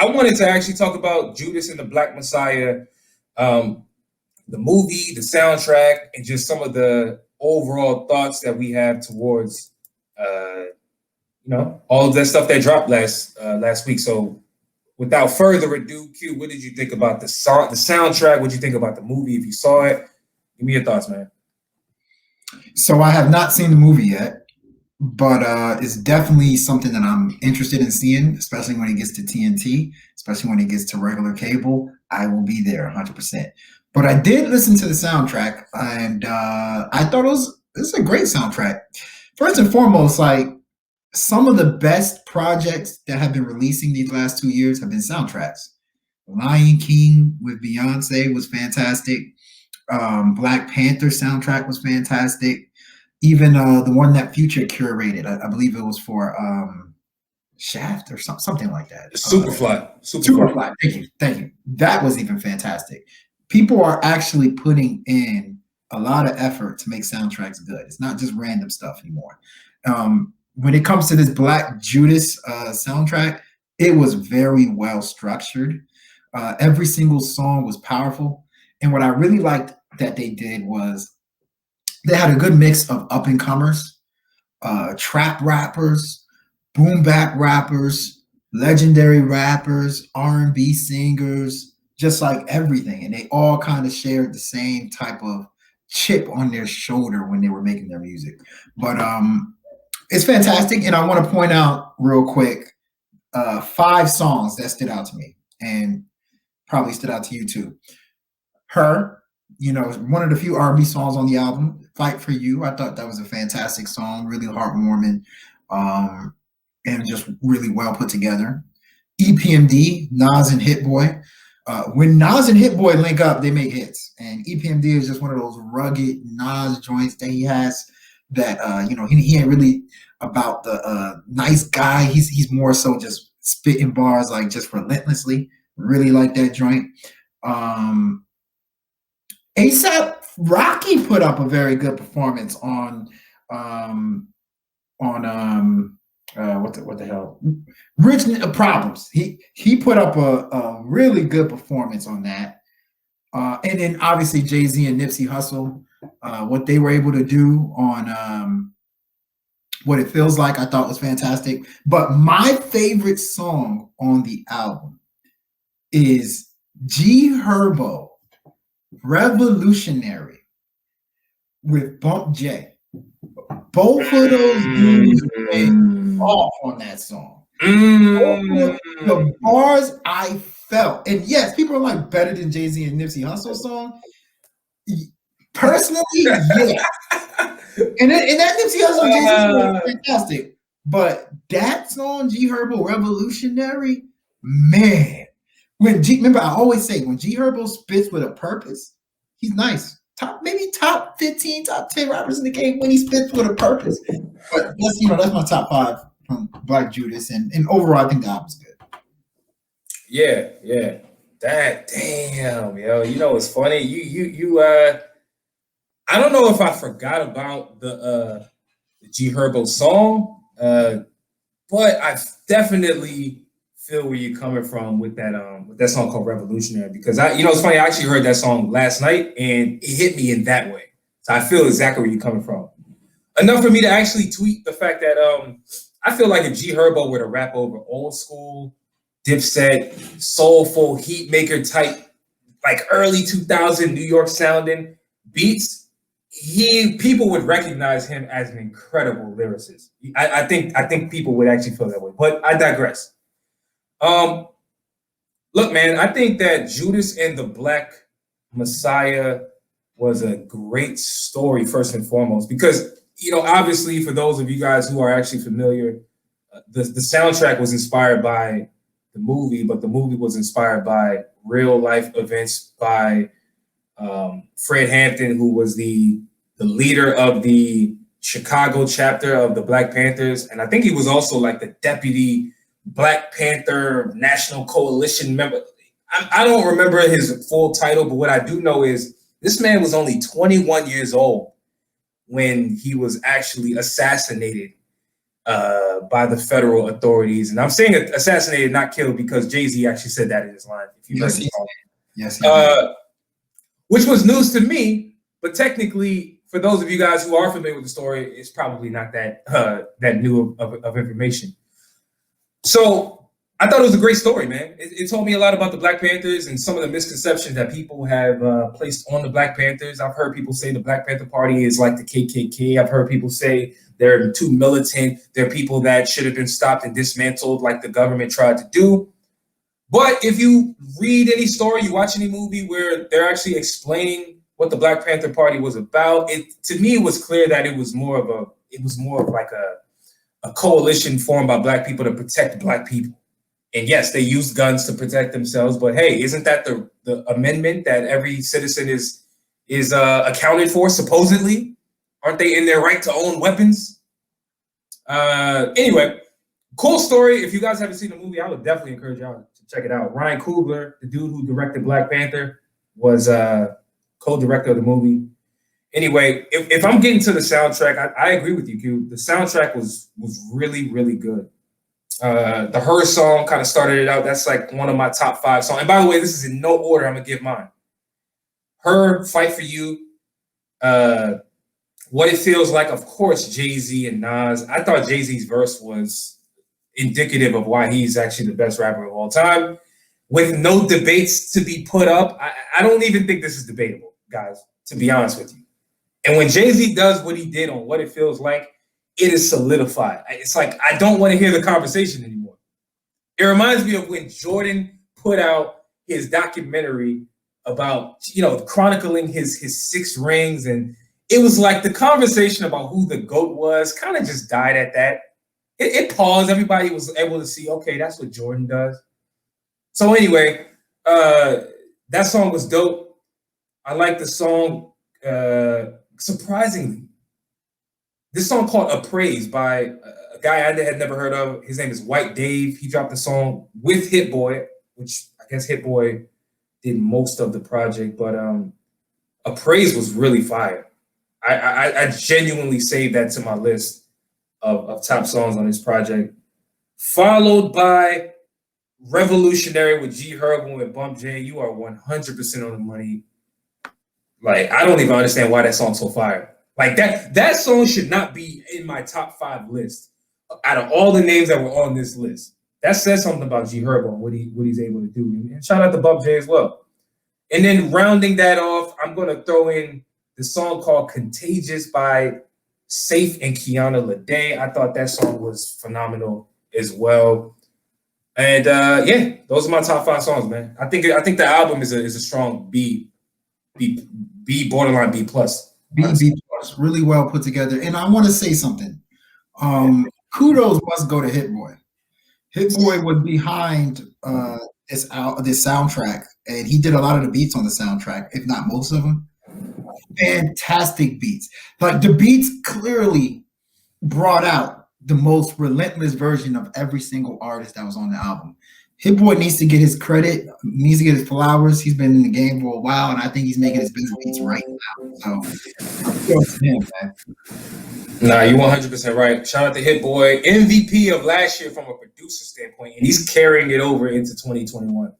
I wanted to actually talk about Judas and the Black Messiah, um, the movie, the soundtrack, and just some of the overall thoughts that we have towards, all of that stuff that dropped last week. So, without further ado, Q, what did you think about the soundtrack? What did you think about the movie? If you saw it, give me your thoughts, man. So I have not seen the movie yet, but it's definitely something that I'm interested in seeing, especially when it gets to TNT, especially when it gets to regular cable. I will be there 100%. But I did listen to the soundtrack, and I thought it's a great soundtrack. First and foremost, like some of the best projects that have been releasing these last 2 years have been soundtracks. Lion King with Beyonce was fantastic. Black Panther soundtrack was fantastic. Even the one that Future curated, I believe it was for Shaft or something like that. Superfly. Thank you. That was even fantastic. People are actually putting in a lot of effort to make soundtracks good. It's not just random stuff anymore. When it comes to this Black Judas soundtrack, it was very well structured. Every single song was powerful. And what I really liked that they did was they had a good mix of up and comers, trap rappers, boom bap rappers, legendary rappers, R&B singers, just like everything. And they all kind of shared the same type of chip on their shoulder when they were making their music. But it's fantastic. And I want to point out real quick 5 songs that stood out to me and probably stood out to you too. Her, one of the few R&B songs on the album, Fight For You. I thought that was a fantastic song, really heartwarming, and just really well put together. EPMD, Nas and Hit Boy. When Nas and Hit Boy link up, they make hits. And EPMD is just one of those rugged Nas joints that he has that, he ain't really about the nice guy. He's more so just spitting bars, like just relentlessly. Really like that joint. ASAP Rocky put up a very good performance on what the hell? Rich Problems. He put up a really good performance on that. And then obviously Jay-Z and Nipsey Hussle, what they were able to do on What It Feels Like, I thought was fantastic. But my favorite song on the album is G Herbo, Revolutionary with Bump J. Both of those dudes went off on that song. The bars I felt, and yes, people are like better than Jay-Z and Nipsey Hussle song. Personally, yeah. And that Nipsey Hussle Jay-Z song was fantastic. But that song, G Herbo, Revolutionary, man. Remember, I always say when G Herbo spits with a purpose, he's nice. Maybe top 15, top 10 rappers in the game when he spits with a purpose. But that's my top 5 from Black Judas, and overall I think the album's good. Yeah. That damn, yo. It's funny. You I don't know if I forgot about the G Herbo song, but I definitely feel where you're coming from with that song called Revolutionary, because it's funny, I actually heard that song last night and it hit me in that way. So I feel exactly where you're coming from. Enough for me to actually tweet the fact that I feel like if G Herbo were to rap over old school, Dipset, soulful, heat maker type, like early 2000 New York sounding beats, people would recognize him as an incredible lyricist. I think people would actually feel that way, but I digress. Look, man, I think that Judas and the Black Messiah was a great story, first and foremost, because, obviously for those of you guys who are actually familiar, the soundtrack was inspired by the movie, but the movie was inspired by real life events by Fred Hampton, who was the leader of the Chicago chapter of the Black Panthers. And I think he was also like the deputy Black Panther National Coalition member. I don't remember his full title, but what I do know is this man was only 21 years old when he was actually assassinated by the federal authorities. And I'm saying assassinated, not killed, because Jay-Z actually said that in his line. If you Yes, heard he the song. Yes, he did. Which was news to me, but technically, for those of you guys who are familiar with the story, it's probably not that that new of information. So I thought it was a great story, man. It told me a lot about the Black Panthers and some of the misconceptions that people have placed on the Black Panthers. I've heard people say the Black Panther Party is like the KKK. I've heard people say they're too militant. They're people that should have been stopped and dismantled like the government tried to do. But if you read any story, you watch any movie where they're actually explaining what the Black Panther Party was about, to me it was clear that it was more of like a coalition formed by Black people to protect Black people. And yes, they used guns to protect themselves, but hey, isn't that the amendment that every citizen is accounted for, supposedly? Aren't they in their right to own weapons? Anyway, cool story. If you guys haven't seen the movie, I would definitely encourage y'all to check it out. Ryan Coogler, the dude who directed Black Panther, was co-director of the movie. Anyway, if I'm getting to the soundtrack, I agree with you, Q. The soundtrack was really, really good. The Her song kind of started it out. That's like one of my top 5 songs. And by the way, this is in no order. I'm going to give mine. Her, Fight for You, What It Feels Like, of course, Jay-Z and Nas. I thought Jay-Z's verse was indicative of why he's actually the best rapper of all time. With no debates to be put up, I don't even think this is debatable, guys, to be honest with you. And when Jay-Z does what he did on What It Feels Like, it is solidified. It's like, I don't want to hear the conversation anymore. It reminds me of when Jordan put out his documentary about, chronicling his 6 rings. And it was like the conversation about who the GOAT was kind of just died at that. It paused. Everybody was able to see, okay, that's what Jordan does. So anyway, that song was dope. I like the song. Surprisingly, this song called Appraise by a guy I had never heard of. His name is White Dave. He dropped the song with Hit Boy, which I guess Hit Boy did most of the project, but Appraise was really fire. I genuinely saved that to my list of top songs on this project. Followed by Revolutionary with G Herbo and Bump J. You are 100% on the money. Like, I don't even understand why that song's so fire. Like, that song should not be in my top 5 list out of all the names that were on this list. That says something about G Herbo and what he's able to do. And shout out to Bump J as well. And then rounding that off, I'm going to throw in the song called Contagious by Safe and Kiana Lede. I thought that song was phenomenal as well. And yeah, those are my top 5 songs, man. I think the album is a strong B borderline B plus. B plus, really well put together. And I want to say something. Kudos must go to Hit Boy. Hit Boy was behind this soundtrack, and he did a lot of the beats on the soundtrack, if not most of them. Fantastic beats. Like, the beats clearly brought out the most relentless version of every single artist that was on the album. Hit Boy needs to get his credit, needs to get his flowers. He's been in the game for a while, and I think he's making his best beats right now. So, go to him, man. Nah, you're 100% right. Shout out to Hit Boy, MVP of last year from a producer standpoint, and he's carrying it over into 2021.